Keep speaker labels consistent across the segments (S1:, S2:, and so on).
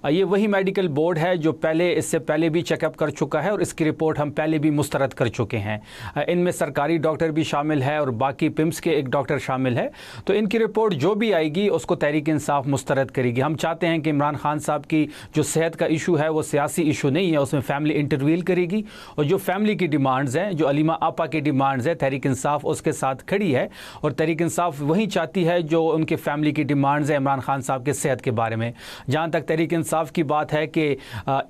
S1: ये वही medical board है जो इससे पहले भी चेकअप कर चुका है और इसकी रिपोर्ट हम पहले भी मुस्तरद कर चुके हैं। इनमें सरकारी डॉक्टर भी शामिल है और बाकी पिम्स के एक डॉक्टर शामिल है। तो इनकी रिपोर्ट जो भी आएगी उसको तहरीक इंसाफ मुस्तरद करेगी। हम चाहते हैं कि इमरान खान साहब की जो सेहत का इशू है वो सियासी इशू नहीं है, उसमें फैमिली इंटरवील करेगी और जो फैमिली की डिमांड्स हैं, जो अलीमा आपा की डिमांड्स है, तहरीक इंसाफ उसके साथ खड़ी है और तहरीक इंसाफ वही चाहती है जो उनके फैमिली की डिमांड्स है इमरान खान साहब के सेहत के बारे में। जहाँ तक तहरीक इंसाफ की बात है कि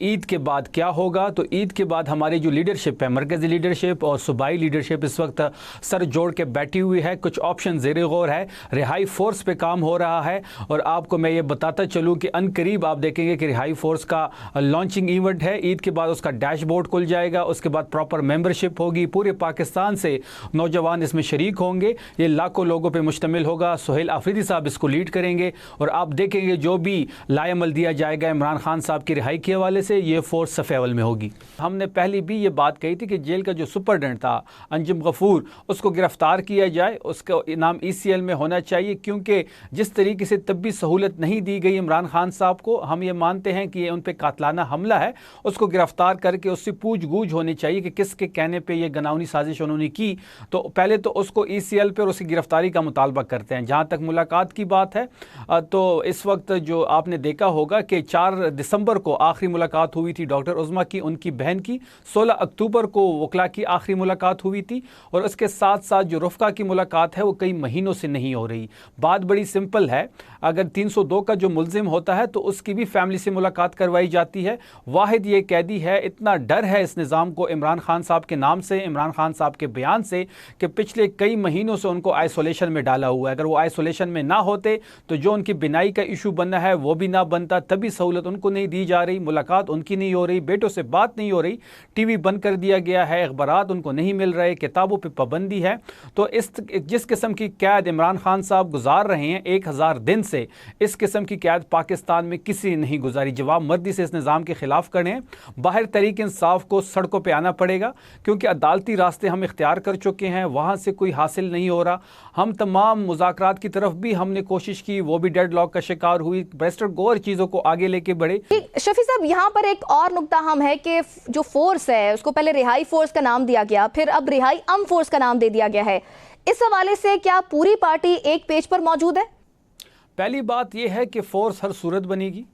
S1: ईद के बाद क्या होगा, तो ईद के बाद हमारी जो लीडरशिप है, मरकज़ी लीडरशिप और सूबाई लीडरशिप इस वक्त सर जोड़ के बैठी हुई है। कुछ ऑप्शन ज़ेर गौर है, रिहाई फोर्स पे काम हो रहा है और आपको मैं ये बताता चलूँ कि अनकरीब आप देखेंगे कि रिहाई फोर्स का लॉन्चिंग इवेंट है। ईद के बाद उसका डैशबोर्ड खुल जाएगा, उसके बाद प्रॉपर मेंबरशिप होगी, पूरे पाकिस्तान से नौजवान इसमें शरीक होंगे। ये लाखों लोगों पे मुश्तमिल होगा। सुहेल आफरीदी साहब इसको लीड करेंगे और आप देखेंगे जो भी लाएमल दिया जाएगा इमरान खान साहब की रिहाई के हवाले से, ये फोर्स सफ़े अव्वल में होगी। हमने पहले भी ये बात कही थी कि जेल का जो सुपरडेंट था अंजुम गफूर, उसको गिरफ्तार किया जाए, उसका नाम ECL में होना चाहिए, क्योंकि जिस तरीके से तब भी सहूलत नहीं दी गई इमरान खान साहब को, हम ये मानते हैं कि ये उन पर कातलाना हमला है। उसको गिरफ्तार करके उससे पूछ गूछ होनी चाहिए कि किसके कहने पर यह गनावनी साजिश उन्होंने की। तो पहले तो उसको ECL पर उसकी गिरफ्तारी का मुतालबा करते हैं। जहाँ तक मुलाकात की बात है तो इस वक्त जो आपने देखा होगा कि 4 दिसंबर को आखिरी मुलाकात हुई थी डॉक्टर उज़्मा की, उनकी बहन की। 16 अक्टूबर को वकला की आखिरी मुलाकात हुई थी और उसके साथ साथ जो रुफ़का की मुलाकात है वो कई महीनों से नहीं हो रही। बात बड़ी सिंपल है, अगर 302 का जो मुल्ज़िम होता है तो उसकी भी फैमिली से मुलाकात करवाई जाती है। वाहिद ये कैदी है, इतना डर है इस निज़ाम को इमरान खान साहब के नाम से, इमरान खान साहब के बयान से, कि पिछले कई महीनों से उनको आइसोलेशन में डाला हुआ है। अगर वो आइसोलेशन में ना होते तो जो उनकी बिनाई का इशू बनना है वो भी ना बनता। तभी सहूलत उनको नहीं दी जा रही, मुलाकात उनकी नहीं हो रही, बेटों से बात नहीं हो रही, टीवी बंद कर दिया गया है, अखबारात उनको नहीं मिल रहे, किताबों पे पाबंदी है। तो जिस किस्म की कैद इमरान खान साहब गुजार रहे हैं 1000 दिन से, इस किस्म की कैद पाकिस्तान में किसी ने नहीं गुजारी। जवाब मर्दी से इस निज़ाम के खिलाफ करने बाहर तहरीक इंसाफ को सड़कों पर आना पड़ेगा, क्योंकि अदालती रास्ते हम इख्तियार कर चुके हैं, वहाँ से कोई हासिल नहीं हो रहा। हम तमाम मुज़ाकरात की तरफ भी हमने कोशिश की, वो भी डेडलॉक का शिकार हुई। बैरिस्टर गौहर चीज़ों को आगे लेके बढ़े।
S2: शफी साहब, यहाँ पर एक और नुकता हम है कि जो फोर्स है उसको पहले रिहाई फोर्स का नाम दिया गया, फिर अब रिहाई फोर्स का नाम दे दिया गया है। इस हवाले से क्या पूरी पार्टी एक पेज पर मौजूद है?
S1: पहली बात यह है कि फोर्स हर सूरत बनेगी।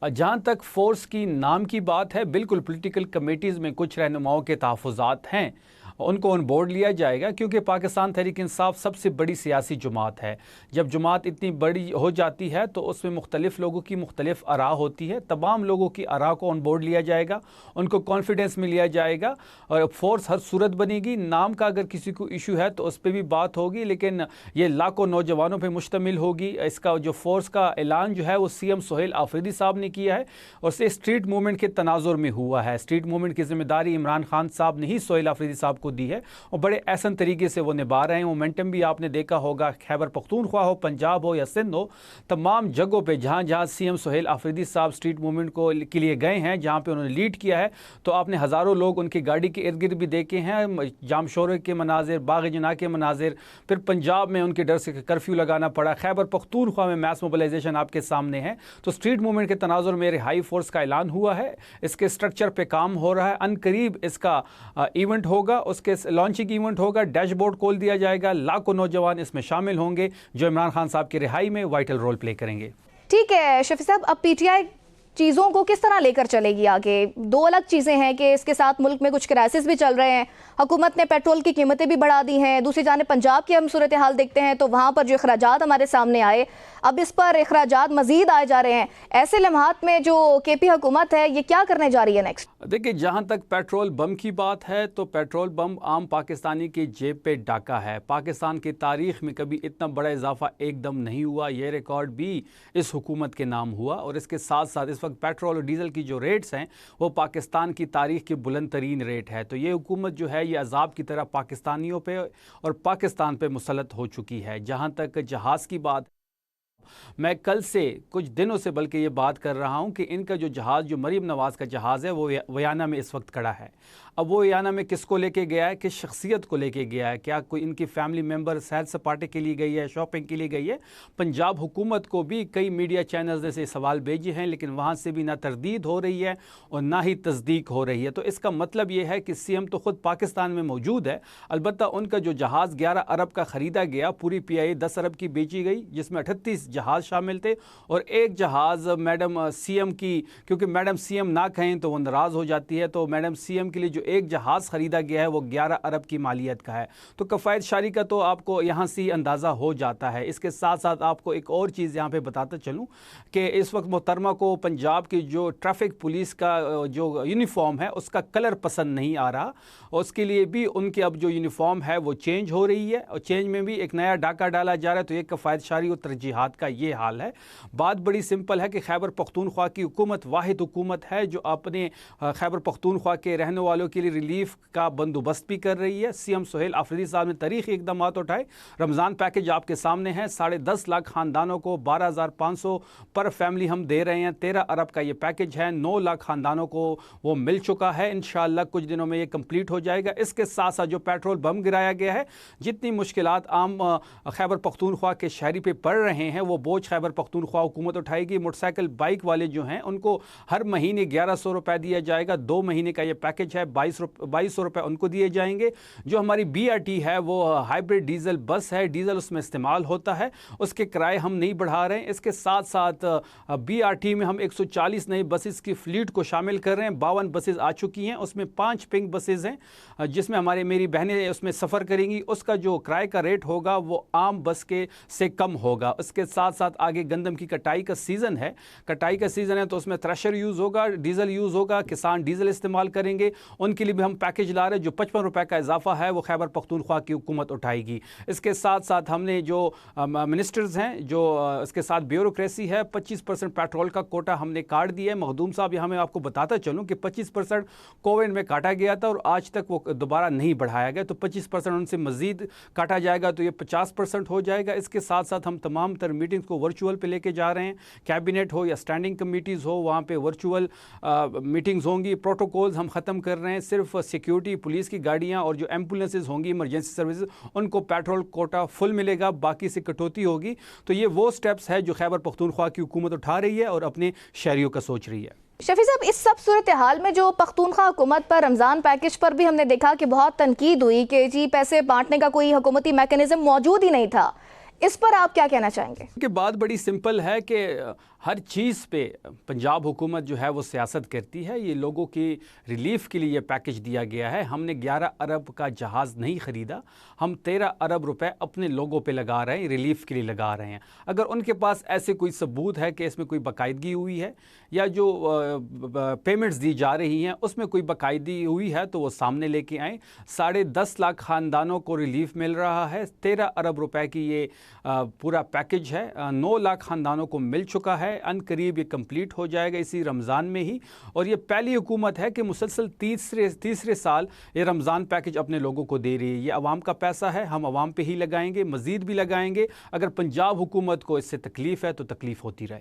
S1: जहाँ तक फोर्स की नाम की बात है, बिल्कुल पॉलिटिकल कमेटीज़ में कुछ रहनुमाओं के तहफ़्फ़ुज़ात हैं, उनको ऑन बोर्ड लिया जाएगा, क्योंकि पाकिस्तान तहरीक इंसाफ सबसे बड़ी सियासी जमात है। जब जमात इतनी बड़ी हो जाती है तो उसमें मुख्तलिफ़ लोगों की मुख्तलिफ़ आरा होती है। तमाम लोगों की आरा को ऑन बोर्ड लिया जाएगा, उनको कॉन्फिडेंस में लिया जाएगा और फोर्स हर सूरत बनेगी। नाम का अगर किसी को इशू है तो उस पर भी बात होगी, लेकिन ये लाखों नौजवानों पर मुश्तमिल होगी। इसका जो फोर्स का ऐलान जो है वो CM सुहेल आफरीदी साहब ने किया है और से स्ट्रीट मूवमेंट के तनाजुर में हुआ है। स्ट्रीट मूवमेंट की जिम्मेदारी इमरान खान साहब ने ही सुहेल आफरीदी साहब को दी है और बड़े एहसन तरीके से वो निभा रहे हैं। मोमेंटम भी आपने देखा होगा, खैबर पख्तूनख्वा हो, पंजाब हो या सिंध हो, तमाम जगहों पे जहाँ जहाँ CM सुहेल आफरीदी साहब स्ट्रीट मूवमेंट के लिए गए हैं, जहाँ पे उन्होंने लीड किया है, तो आपने हज़ारों लोग उनकी गाड़ी के इर्द गिर्द भी देखे हैं। जाम शोरे के मनाजिर, बाग जना के मनाजिर, फिर पंजाब में उनके डर से कर्फ्यू लगाना पड़ा, खैबर पख्तूनख्वा में मैस मोबिलाइजेशन आपके सामने है। तो स्ट्रीट मूवमेंट के तनाजुर में रिहाई फोर्स का ऐलान हुआ है, इसके स्ट्रक्चर पर काम हो रहा है। अनकरीब इसका इवेंट होगा, उसके लॉन्चिंग इवेंट होगा, डैशबोर्ड खोल दिया जाएगा, लाखों नौजवान इसमें शामिल होंगे जो इमरान खान साहब की रिहाई में वाइटल रोल प्ले करेंगे।
S2: ठीक है शफी साहब, अब PTI चीज़ों को किस तरह लेकर चलेगी आगे? दो अलग चीज़ें हैं कि इसके साथ मुल्क में कुछ क्राइसिस भी चल रहे हैं, हुकूमत ने पेट्रोल की कीमतें भी बढ़ा दी हैं, दूसरी जाने पंजाब की हम सूरत हाल देखते हैं तो वहाँ पर जो अखराजात हमारे सामने आए, अब इस पर अखराजात मजीद आए जा रहे हैं। ऐसे लम्हात में जो KP हुकूमत है ये क्या करने जा रही है नेक्स्ट?
S1: देखिए, जहाँ तक पेट्रोल बम की बात है तो पेट्रोल बम आम पाकिस्तानी की जेब पे डाका है। पाकिस्तान की तारीख में कभी इतना बड़ा इजाफा एकदम नहीं हुआ, ये रिकॉर्ड भी इस हुकूमत के नाम हुआ। और इसके साथ साथ इस वक्त पेट्रोल और डीज़ल की जो रेट्स हैं वो पाकिस्तान की तारीख की बुलंद तरीन रेट है। तो ये हुकूमत जो है ये अजाब की तरह पाकिस्तानियों पे और पाकिस्तान पे मुसलत हो चुकी है। जहाँ तक जहाज़ की बात मैं कल से कुछ दिनों से बल्कि ये बात कर रहा हूँ कि इनका जो जहाज़, जो मरीम नवाज़ का जहाज़ है, वो वियना में इस वक्त खड़ा है। अब वो वियना में किसको लेके गया है, किस शख्सियत को लेके गया है? क्या कोई इनकी फैमिली मेम्बर सैर सपाटे के लिए गई है, शॉपिंग के लिए गई है? पंजाब हुकूमत को भी कई मीडिया चैनल्स ने से सवाल भेजे हैं, लेकिन वहाँ से भी ना तरदीद हो रही है और ना ही तस्दीक हो रही है। तो इसका मतलब ये है कि सीएम तो ख़ुद पाकिस्तान में मौजूद है, अलबत्ता उनका जो जहाज़ 11 अरब का ख़रीदा गया, पूरी PIA 10 अरब की बेची गई, जिसमें 38 जहाज़ शामिल थे और एक जहाज़ मैडम सीएम की, क्योंकि मैडम सीएम ना कहें तो वो नाराज़ हो जाती है, तो मैडम सीएम के लिए जो एक जहाज़ ख़रीदा गया है वो 11 अरब की मालियत का है। तो कफ़ायत शारी का तो आपको यहाँ से अंदाज़ा हो जाता है। इसके साथ साथ आपको एक और चीज़ यहाँ पे बताता चलूँ कि इस वक्त मोहतरमा को पंजाब की जो ट्रैफिक पुलिस का जो यूनिफॉर्म है उसका कलर पसंद नहीं आ रहा, और उसके लिए भी उनके अब जो यूनिफॉर्म है वो चेंज हो रही है और चेंज में भी एक नया डाका डाला जा रहा है। तो ये कफ़ायत शारी और तरजीहात का ये हाल है। बात बड़ी सिंपल है कि खैबर पख्तूनख्वा की हुकूमत वाहिद हुकूमत है जो अपने खैबर पख्तूनख्वा के रहने वालों के लिए रिलीफ का बंदोबस्त भी कर रही है। सीएम सुहेल आफरीदी साहब ने तारीखी इकदाम उठाए। रमज़ान पैकेज आपके सामने है, 10.5 लाख ख़ानदानों को 12,500 पर फैमिली हम दे रहे हैं। 13 अरब का ये पैकेज है, 9 लाख ख़ानदानों को वो मिल चुका है। इंशाअल्लाह कुछ दिनों में ये कंप्लीट हो जाएगा। इसके साथ साथ जो पेट्रोल बम गिराया गया है, जितनी मुश्किलात आम खैबर पख्तूनख्वा के शहरी पे पड़ रहे हैं वो बोझ खैबर पख्तूनख्वा हुकूमत उठाएगी। मोटरसाइकिल बाइक वाले जो हैं उनको हर महीने 1100 रुपये दिया जाएगा। 2 महीने का ये पैकेज है, 2200 रुपये उनको दिए जाएंगे। जो हमारी BRT है वो हाइब्रिड डीजल बस है, डीजल उसमें इस्तेमाल होता है, उसके किराए हम नहीं बढ़ा रहे हैं। इसके साथ साथ BRT में हम 140 नई बसेस की फ्लीट को शामिल कर रहे हैं। 52 बसेस आ चुकी हैं, उसमें 5 पिंक बसेस हैं जिसमें मेरी बहनें उसमें सफ़र करेंगी। उसका जो किराए का रेट होगा वो आम बस के से कम होगा। उसके साथ साथ आगे गंदम की कटाई का सीज़न है, कटाई का सीज़न है तो उसमें थ्रेशर यूज़ होगा, डीजल यूज़ होगा, किसान डीजल इस्तेमाल करेंगे। उनके लिए भी हम पैकेज ला रहे हैं। जो 55 रुपये का इजाफा है वो खैबर पख्तूनख्वा की हुकूमत उठाएगी। इसके साथ साथ हमने जो मिनिस्टर्स हैं, जो इसके साथ ब्यूरोक्रेसी है, 25% पेट्रोल का कोटा हमने काट दिया है। मखदूम साहब यहाँ मैं आपको बताता चलूँ कि 25% कोविड में काटा गया था और आज तक वो दोबारा नहीं बढ़ाया गया, तो 25% उनसे मज़ीद काटा जाएगा तो ये 50% हो जाएगा। इसके साथ साथ हम तमाम तर मीटिंग्स को वर्चुअल पे लेके जा रहे हैं। कैबिनेट हो या स्टैंडिंग कमेटीज़ हो, वहाँ पे वर्चुअल मीटिंग्स होंगी। प्रोटोकॉल्स हम ख़त्म कर रहे हैं। सिर्फ सिक्योरिटी पुलिस की गाड़ियाँ और जो एम्बुलेंसेज होंगी, इमरजेंसी सर्विसेज, उनको पेट्रोल कोटा फुल मिलेगा, बाकी से कटौती होगी। तो ये वो स्टेप्स है जो खैबर पख्तूनख्वा की हुकूमत उठा रही है और अपने शहरियों का सोच रही है।
S2: शफी साहब, इस सब सूरत हाल में जो पख्तूनख्वा हुकूमत पर रमज़ान पैकेज पर भी हमने देखा कि बहुत तनकीद हुई कि जी पैसे बांटने का कोई हुकूमती मैकेनिज्म मौजूद ही नहीं था, इस पर आप क्या कहना चाहेंगे?
S1: कि बात बड़ी सिंपल है कि हर चीज़ पे पंजाब हुकूमत जो है वो सियासत करती है। ये लोगों की रिलीफ के लिए ये पैकेज दिया गया है। हमने 11 अरब का जहाज़ नहीं ख़रीदा, हम 13 अरब रुपए अपने लोगों पे लगा रहे हैं, रिलीफ के लिए लगा रहे हैं। अगर उनके पास ऐसे कोई सबूत है कि इसमें कोई बाकायदगी हुई है या जो पेमेंट्स दी जा रही हैं उसमें कोई बाकायदगी हुई है तो वो सामने लेके आएँ। 10.5 लाख ख़ानदानों को रिलीफ मिल रहा है। 13 अरब रुपए की ये पूरा पैकेज है। 9 लाख ख़ानदानों को मिल चुका है। अनकरीब ये कंप्लीट हो जाएगा इसी रमज़ान में ही। और ये पहली हुकूमत है कि मुसलसल तीसरे साल ये रमज़ान पैकेज अपने लोगों को दे रही है। ये अवाम का पैसा है, हम अवाम पे ही लगाएंगे, मज़ीद भी लगाएंगे। अगर पंजाब हुकूमत को इससे तकलीफ़ है तो तकलीफ़ होती रहे।